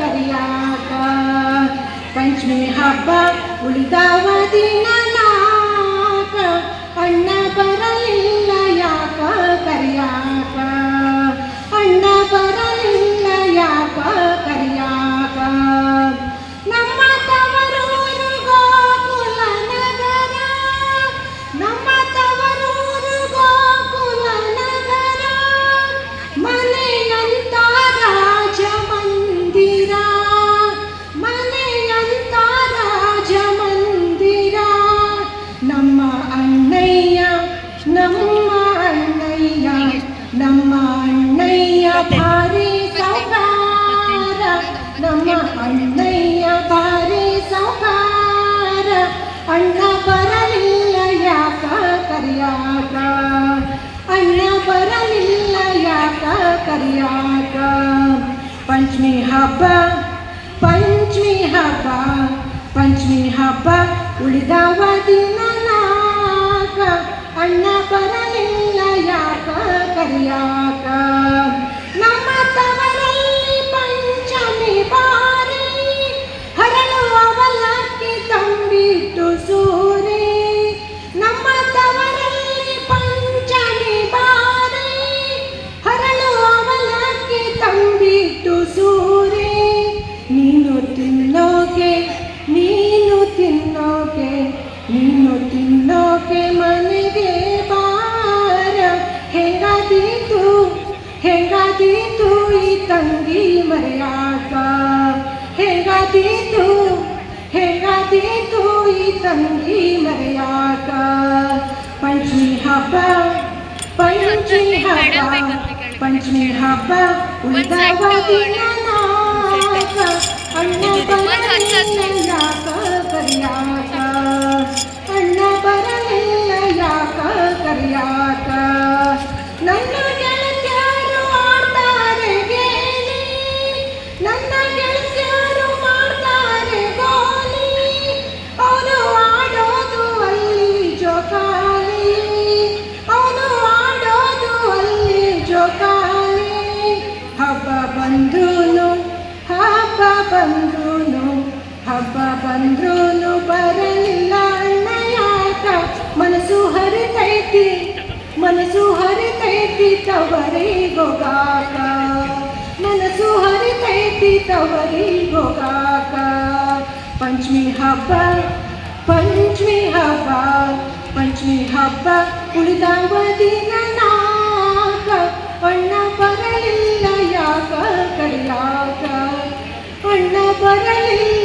ಕರಿಯಾಕ ಪಂಚಮಿ ಹಬ್ಬ ಉಳಿದವ ದಿನ ನಾಕ ಅಣ್ಣ ಬರಲಿಲ್ಲ ಯಾಕ ಕರಿಯಾಕ ಅಣ್ಣ ಬರಲಿಲ್ಲ ಯಾಕ ಕರಿಯಾಕ ನಮ್ಮ ತವರೂರು ಗೋಕುಲ ನಗರ ನಮ್ಮ ತವರೂರು ಗೋಕುಲ ನಗರ ಮನೆಯಂತ ರಾಜ ಮಂದಿರ ಮನೆಯಂತ ರಾಜ ಮಂದಿರ ನಮ್ಮ ಅಣ್ಣಯ್ಯ ನಮ್ಮ ಅಣ್ಣಯ್ಯ ನಮ್ಮ ಅಣ್ಣಯ್ಯ ಭಾರಿ ಸೌಕಾರ ನಮ್ಮ ಅಣ್ಣಯ್ಯ ಭಾರಿ ಸೌಕಾರ ಅಣ್ಣ ಬರಲಿಲ್ಲ ಯಾಕ ಕರಿಯಾಕ ಅಣ್ಣ ಬರಲಿಲ್ಲ ಯಾಕ ಕರಿಯಾಕ ಪಂಚಮಿ ಹಬ್ಬ ಪಂಚಮಿ ಹಬ್ಬ ಪಂಚಮಿ ಹಬ್ಬ ಉಳಿದವ ದಿನ ನಾಕ ಅಣ್ಣ ಬರಲಿಲ್ಲ ಯಾಕ ಕರಿಯಾಕ ನಮ್ಮ ತವರಲ್ಲಿ ಪಂಚಮಿ ಬಾರಿ ಹರಳು ಅವಲಕ್ಕಿ ತಂಬಿಟ್ಟು ಸೂರಿ ನಮ್ಮ ತವರಲ್ಲಿ ಪಂಚಮಿ ಬಾರಿ ಹರಳು ಅವಲಕ್ಕಿ ತಂಬಿಟ್ಟು ಸೂರಿ ನೀನು ತಿನ್ನೋಕೆ ನೀನು ತಿನ್ನೋಕೆ ನೀನು ತಿನ್ನೋಕೆ ಮನೆಗೆ ಬಾರ ಹೆಂಗಾದೀತು ಹೆಂಗಾದೀತು ಈ ತಂಗಿ ಮರೆಯಾಕ ಹೆಂಗಾದೀತು ಹೆಂಗಾದೀತು ಈ ತಂಗಿ ಮರೆಯಾಕ ಪಂಚಮಿ ಹಬ್ಬ ಪಂಚಮಿ ಹಬ್ಬ ಪಂಚಮಿ ಹಬ್ಬ ಉಳಿದವ ದಿನ ನಾಕ ಅಣ್ಣ ಬರಲಿಲ್ಲ ಯಾಕ ಕರಿಯಾಕ ಅಣ್ಣ ಬರಲಿಲ್ಲ ಯಾಕ ಕರಿಯಾಕ ನನ್ನ ಗೆಳತಿಯರು ಮಾಡ್ತಾರೆ ಗೇಲಿ ನನ್ನ ಗೆಳತಿಯರು ಮಾಡ್ತಾರೆ ಗೋಲಿ ಅವರು ಆಡೋದು ಅಲ್ಲಿ ಜೋಕಾಲಿ ಅವರು ಆಡೋದು ಅಲ್ಲಿ ಜೋಕಾಲಿ ಹಬ್ಬ ಬಂದ್ರೂನು ಹಬ್ಬ ಬಂದ್ರೂನು ಹಬ್ಬ ಬಂದ್ರೂನು ಬರಲಿಲ್ಲ ಅಣ್ಣ ಯಾಕ ಮನಸ್ಸು ಹರಿತೈತಿ ಮನಸ್ಸು ಹರಿತೈತಿ ತವರಿಗೋಗಾಕ ಮನಸ್ಸು ಹರಿತೈತಿ ತವರಿಗೋಗಾಕ ಪಂಚಮಿ ಹಬ್ಬ ಪಂಚಮಿ ಹಬ್ಬ ಪಂಚಮಿ ಹಬ್ಬ ಉಳಿದವ ದಿನ ನಾಕ ಅಣ್ಣ ಬರಲಿಲ್ಲ ಯಾಕ ಕರಿಯಾಕ ಅಣ್ಣ ಬರಲಿಲ್ಲ